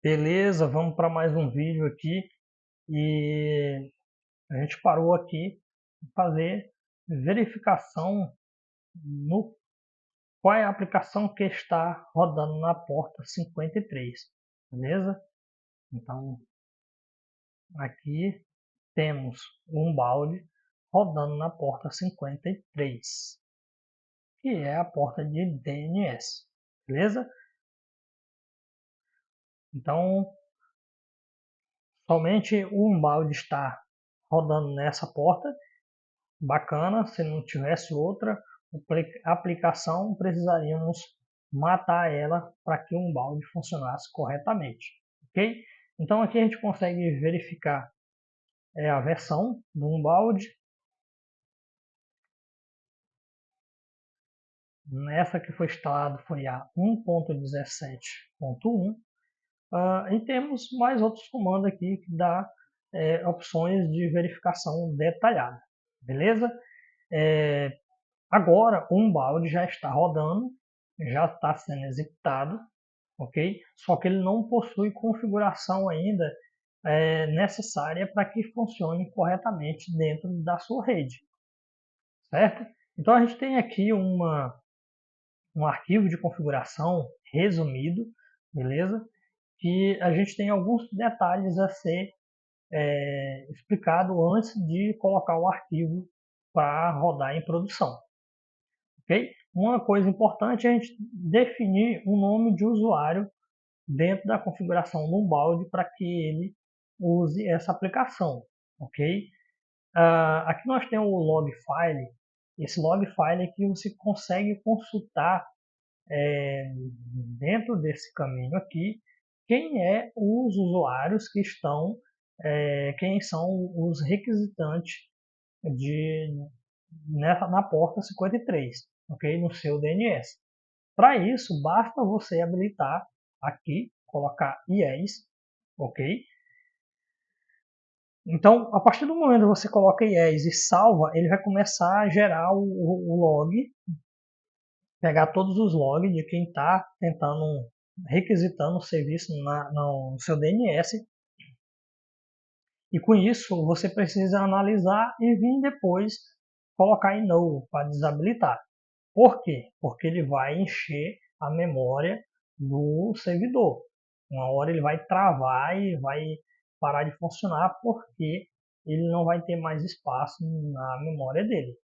Beleza, vamos para mais um vídeo aqui e a gente parou aqui de fazer verificação no qual é a aplicação que está rodando na porta 53, beleza? Então aqui temos um balde rodando na porta 53, que é a porta de DNS, beleza? Então somente um balde está rodando nessa porta. Bacana, se não tivesse outra aplicação, precisaríamos matar ela para que um balde funcionasse corretamente, ok? Então aqui a gente consegue verificar a versão de um balde. Nessa que foi instalado foi a 1.17.1. E temos mais outros comandos aqui que dá opções de verificação detalhada, beleza? Agora, um balde já está rodando, já está sendo executado, ok? Só que ele não possui configuração ainda necessária para que funcione corretamente dentro da sua rede, certo? Então a gente tem aqui um arquivo de configuração resumido, beleza? Que a gente tem alguns detalhes a ser explicado antes de colocar o arquivo para rodar em produção. Okay? Uma coisa importante é a gente definir um nome de usuário dentro da configuração do balde para que ele use essa aplicação. Okay? Aqui nós temos o log file. Esse log file aqui você consegue consultar dentro desse caminho aqui quem é os usuários que estão, quem são os requisitantes na porta 53, ok? No seu DNS. Para isso, basta você habilitar aqui, colocar IES, ok? Então, a partir do momento que você coloca IES e salva, ele vai começar a gerar o log, pegar todos os logs de quem está tentando, requisitando o serviço no seu DNS. E com isso, você precisa analisar e vir depois colocar em No para desabilitar. Por quê? Porque ele vai encher a memória do servidor. Uma hora ele vai travar e vai parar de funcionar porque ele não vai ter mais espaço na memória dele,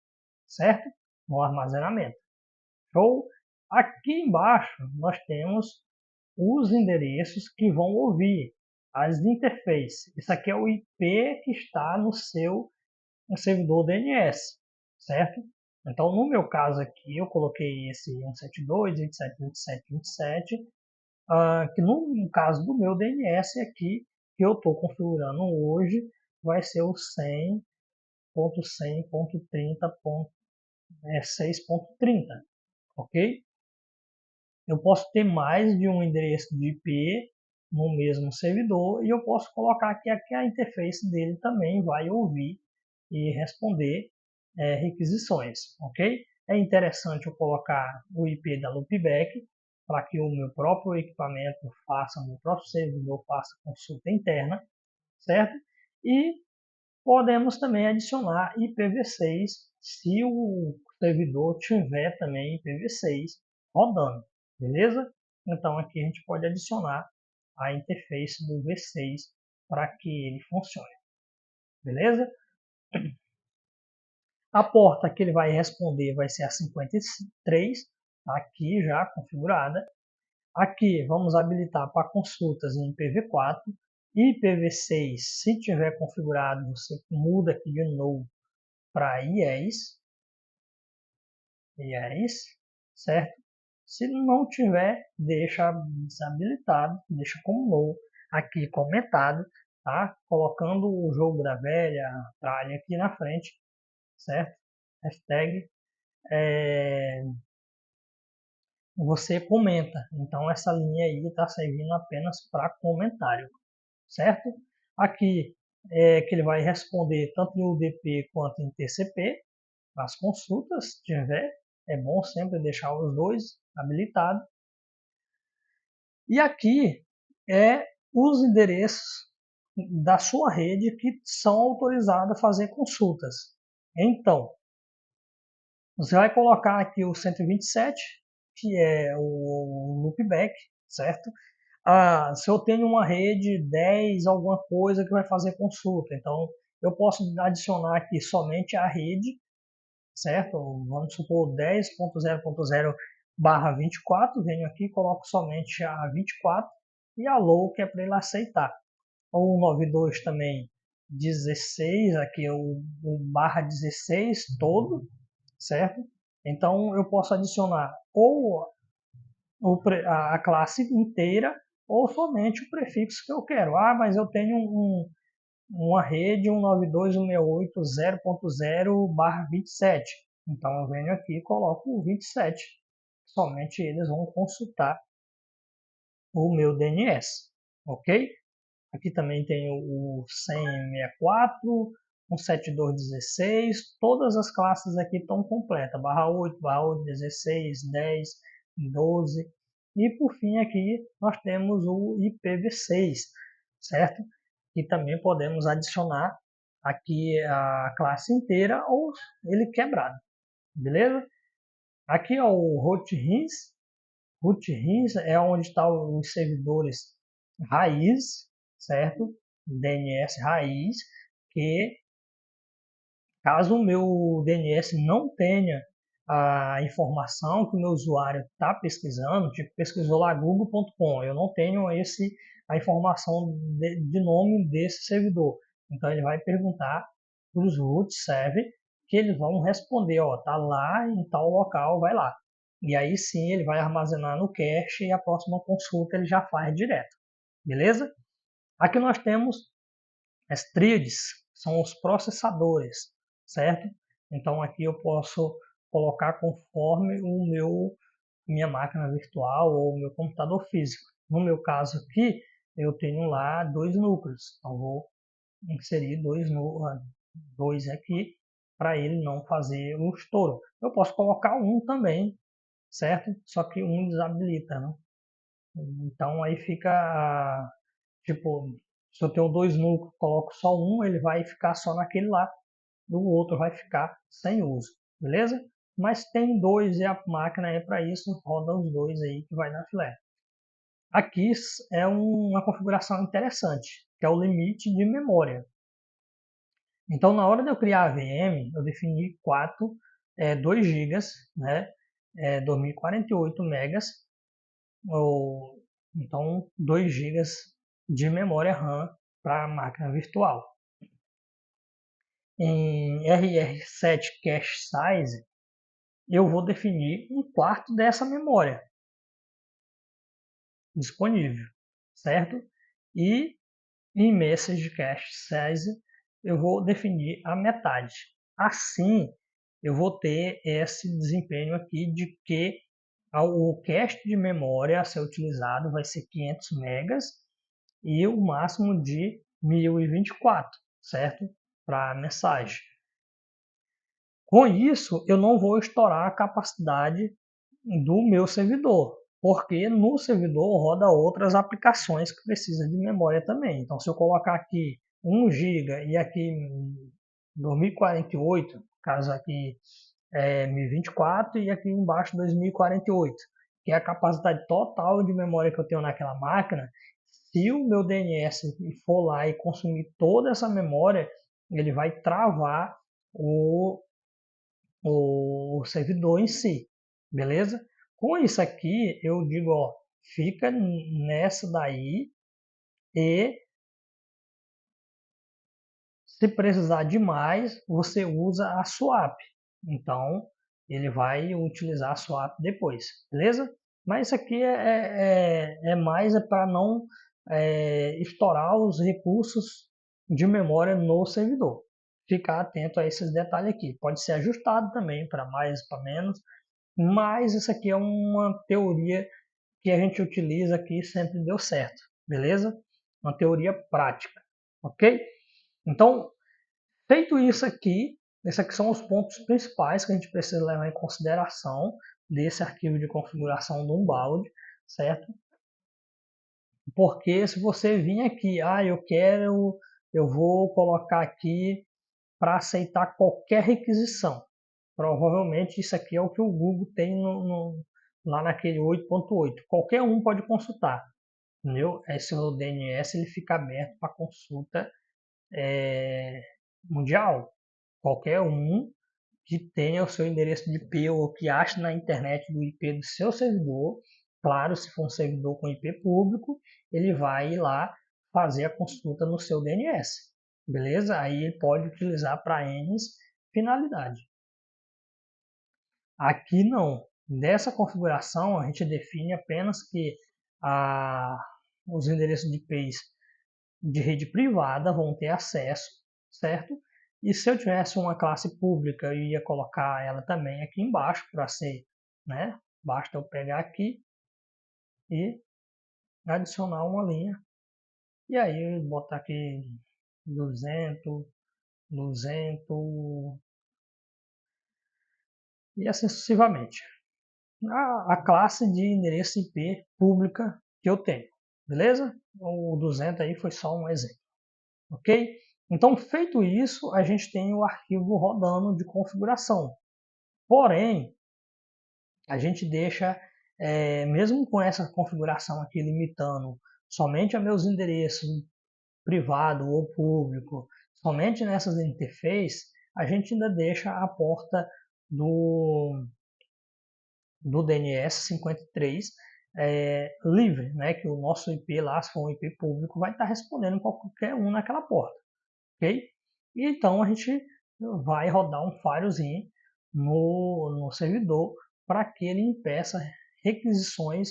certo? No armazenamento. Show? Aqui embaixo nós temos os endereços que vão ouvir as interfaces. Isso aqui é o IP que está no seu servidor DNS, certo? Então, no meu caso aqui, eu coloquei esse 172.27.27.27, que no caso do meu DNS aqui, que eu estou configurando hoje, vai ser o 100.100.30.6.30, ok? Eu posso ter mais de um endereço de IP no mesmo servidor e eu posso colocar aqui que a interface dele também vai ouvir e responder requisições, ok? É interessante eu colocar o IP da loopback para que o meu próprio equipamento faça, o meu próprio servidor faça consulta interna, certo? E podemos também adicionar IPv6 se o servidor tiver também IPv6 rodando, beleza? Então aqui a gente pode adicionar a interface do V6 para que ele funcione, beleza? A porta que ele vai responder vai ser a 53, tá aqui já configurada. Aqui vamos habilitar para consultas em IPv4. IPv6, se tiver configurado, você muda aqui de novo para IES, certo? Se não tiver, deixa desabilitado, deixa como novo, aqui comentado, tá? Colocando o jogo da velha, a tralha aqui na frente, certo? Hashtag você comenta. Então essa linha aí está servindo apenas para comentário, certo? Aqui que ele vai responder tanto em UDP quanto em TCP, as consultas, se tiver, é bom sempre deixar os dois habilitados. E aqui é os endereços da sua rede que são autorizados a fazer consultas. Então, você vai colocar aqui o 127, que é o loopback, certo? Se eu tenho uma rede 10, alguma coisa que vai fazer consulta, então eu posso adicionar aqui somente a rede, certo? Vamos supor 10.0.0/24, venho aqui, coloco somente a 24 e a low, que é para ele aceitar. Ou 92 também, 16, aqui é o /16 todo, certo? Então eu posso adicionar ou a classe inteira ou somente o prefixo que eu quero. Mas eu tenho uma rede 192.168.0.0/27. Então eu venho aqui e coloco o 27. Somente eles vão consultar o meu DNS, ok? Aqui também tem o 100.64, 172.16, todas as classes aqui estão completas, /8, /8, 16, 10, 12, e por fim aqui nós temos o IPv6, certo? E também podemos adicionar aqui a classe inteira ou ele quebrado, beleza? Aqui é o rootrings. Rootrings é onde estão os servidores raiz, certo? DNS raiz, que caso o meu DNS não tenha a informação que o meu usuário está pesquisando, tipo pesquisou lá google.com, eu não tenho a informação de nome desse servidor. Então ele vai perguntar para os root server, que eles vão responder, ó, tá lá em tal local, vai lá. E aí sim ele vai armazenar no cache e a próxima consulta ele já faz direto. Beleza? Aqui nós temos as tríades, são os processadores, certo? Então aqui eu posso colocar conforme minha máquina virtual ou meu computador físico. No meu caso aqui, eu tenho lá 2 núcleos, então vou inserir dois aqui para ele não fazer um estouro. Eu posso colocar um também, certo? Só que um desabilita, né? Então aí fica, tipo, se eu tenho 2 núcleos, coloco só um, ele vai ficar só naquele lá, e o outro vai ficar sem uso, beleza? Mas tem 2 e a máquina é para isso, roda os 2 aí que vai na filé. Aqui é uma configuração interessante, que é o limite de memória. Então, na hora de eu criar a VM, eu defini 2 GB, né? 2048 megas, ou então 2 GB de memória RAM para a máquina virtual. Em RR7 Cache Size, eu vou definir 1/4 dessa memória disponível, certo? E em Message Cache Size, eu vou definir a metade. Assim, eu vou ter esse desempenho aqui de que o cache de memória a ser utilizado vai ser 500 megas e o máximo de 1024, certo? Para a mensagem. Com isso, eu não vou estourar a capacidade do meu servidor, porque no servidor roda outras aplicações que precisam de memória também. Então, se eu colocar aqui 1 GB e aqui 2048, caso aqui é 1024 e aqui embaixo 2048, que é a capacidade total de memória que eu tenho naquela máquina, se o meu DNS for lá e consumir toda essa memória, ele vai travar o servidor em si, beleza? Com isso aqui, eu digo, ó, fica nessa daí e se precisar de mais, você usa a swap. Então, ele vai utilizar a swap depois, beleza? Mas isso aqui é mais para não estourar os recursos de memória no servidor. Ficar atento a esses detalhes aqui. Pode ser ajustado também para mais, para menos, mas isso aqui é uma teoria que a gente utiliza aqui e sempre deu certo, beleza? Uma teoria prática, ok? Então, feito isso aqui, esses aqui são os pontos principais que a gente precisa levar em consideração desse arquivo de configuração do Unbound, certo? Porque se você vir aqui, eu vou colocar aqui para aceitar qualquer requisição. Provavelmente isso aqui é o que o Google tem lá naquele 8.8. Qualquer um pode consultar, entendeu? Esse o DNS ele fica aberto para consulta mundial. Qualquer um que tenha o seu endereço de IP ou que ache na internet do IP do seu servidor, claro, se for um servidor com IP público, ele vai ir lá fazer a consulta no seu DNS, beleza? Aí ele pode utilizar para N finalidade. Aqui não. Nessa configuração a gente define apenas que os endereços de IPs de rede privada vão ter acesso, certo? E se eu tivesse uma classe pública, eu ia colocar ela também aqui embaixo para ser, né? Basta eu pegar aqui e adicionar uma linha. E aí botar aqui 200, 200 e assim sucessivamente. A classe de endereço IP pública que eu tenho, beleza? O 200 aí foi só um exemplo, ok? Então, feito isso, a gente tem o arquivo rodando de configuração. Porém, a gente deixa, mesmo com essa configuração aqui limitando somente a meus endereços privado ou público, somente nessas interfaces, a gente ainda deixa a porta do DNS 53 livre, né? Que o nosso IP lá, se for um IP público, vai estar respondendo para qualquer um naquela porta, ok? E então a gente vai rodar um filezinho no servidor para que ele impeça requisições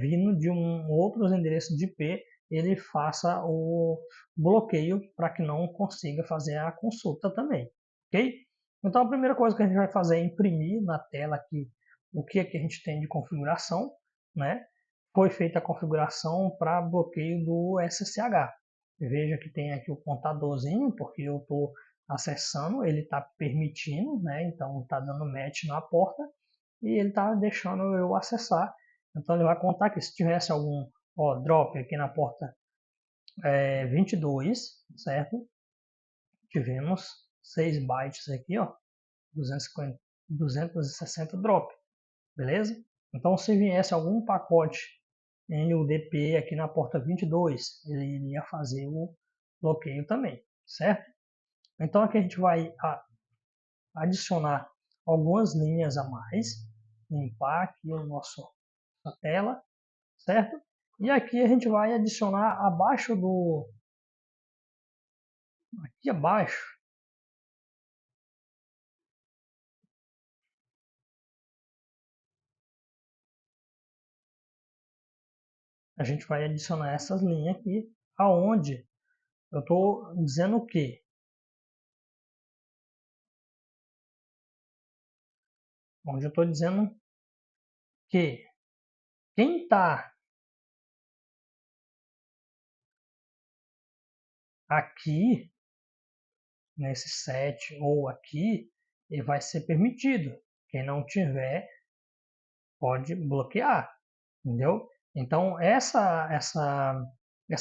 vindo de outros endereços de IP, ele faça o bloqueio para que não consiga fazer a consulta também, ok? Então a primeira coisa que a gente vai fazer é imprimir na tela aqui o que é que a gente tem de configuração, né? Foi feita a configuração para bloqueio do SSH. Veja que tem aqui o contadorzinho, porque eu estou acessando, ele está permitindo, né? Então está dando match na porta e ele está deixando eu acessar. Então ele vai contar que se tivesse algum drop aqui na porta 22, certo? Tivemos 6 bytes aqui, ó, 250, 260 drop, beleza? Então se viesse algum pacote em UDP aqui na porta 22, ele iria fazer o bloqueio também, certo? Então aqui a gente vai adicionar algumas linhas a mais, limpar aqui a tela, certo? E aqui a gente vai adicionar abaixo aqui abaixo, a gente vai adicionar essas linhas aqui, aonde eu estou dizendo o quê? Onde eu estou dizendo que quem está aqui nesse set ou aqui, ele vai ser permitido. Quem não tiver, pode bloquear, entendeu? Então, essa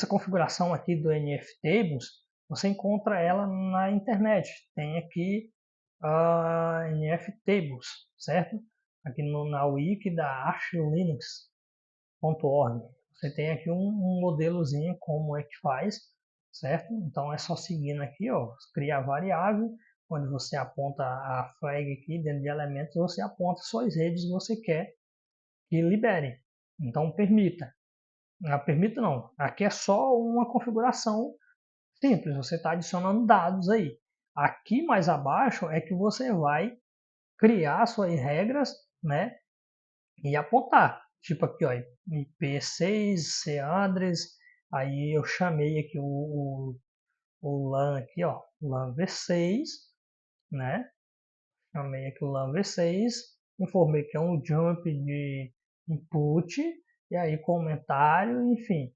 configuração aqui do NFTables, você encontra ela na internet. Tem aqui a NFTables, certo? Aqui na wiki da archlinux.org. Você tem aqui um modelozinho como é que faz, certo? Então é só seguindo aqui, ó, criar variável, onde você aponta a flag aqui dentro de elementos, você aponta suas redes que você quer que libere. Então permita. Não, permita não. Aqui é só uma configuração simples. Você está adicionando dados aí. Aqui mais abaixo é que você vai criar suas regras, né? E apontar. Tipo aqui, ó, IP6, CADRES. Aí eu chamei aqui o LAN aqui, ó, LAN V6, né? Chamei aqui o LAN V6, informei que é um jump de input, e aí comentário, enfim,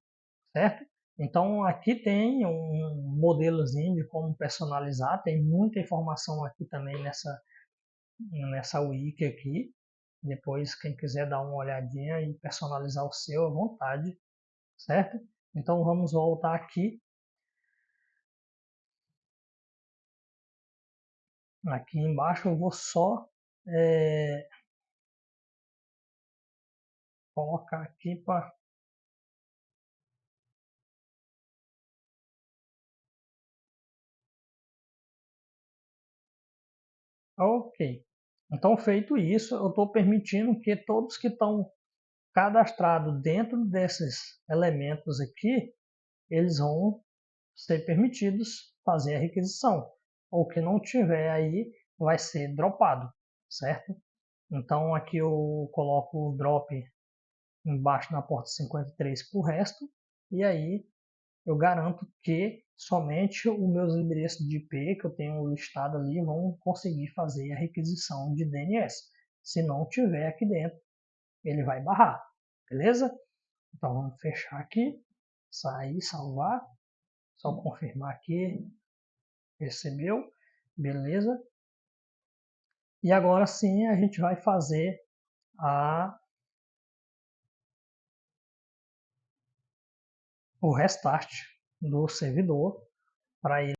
certo? Então aqui tem um modelozinho de como personalizar, tem muita informação aqui também nessa wiki aqui. Depois, quem quiser dar uma olhadinha e personalizar o seu à vontade, certo? Então vamos voltar aqui. Aqui embaixo eu vou só colocar aqui para... Ok. Então, feito isso, eu estou permitindo que todos que estão cadastrados dentro desses elementos aqui, eles vão ser permitidos fazer a requisição. O que não tiver aí vai ser dropado, certo? Então aqui eu coloco o drop embaixo na porta 53 para o resto, e aí eu garanto que somente os meus endereços de IP que eu tenho listado ali vão conseguir fazer a requisição de DNS. Se não tiver aqui dentro, ele vai barrar, beleza? Então vamos fechar aqui, sair, salvar, só confirmar aqui, recebeu, beleza? E agora sim a gente vai fazer o restart do servidor para ele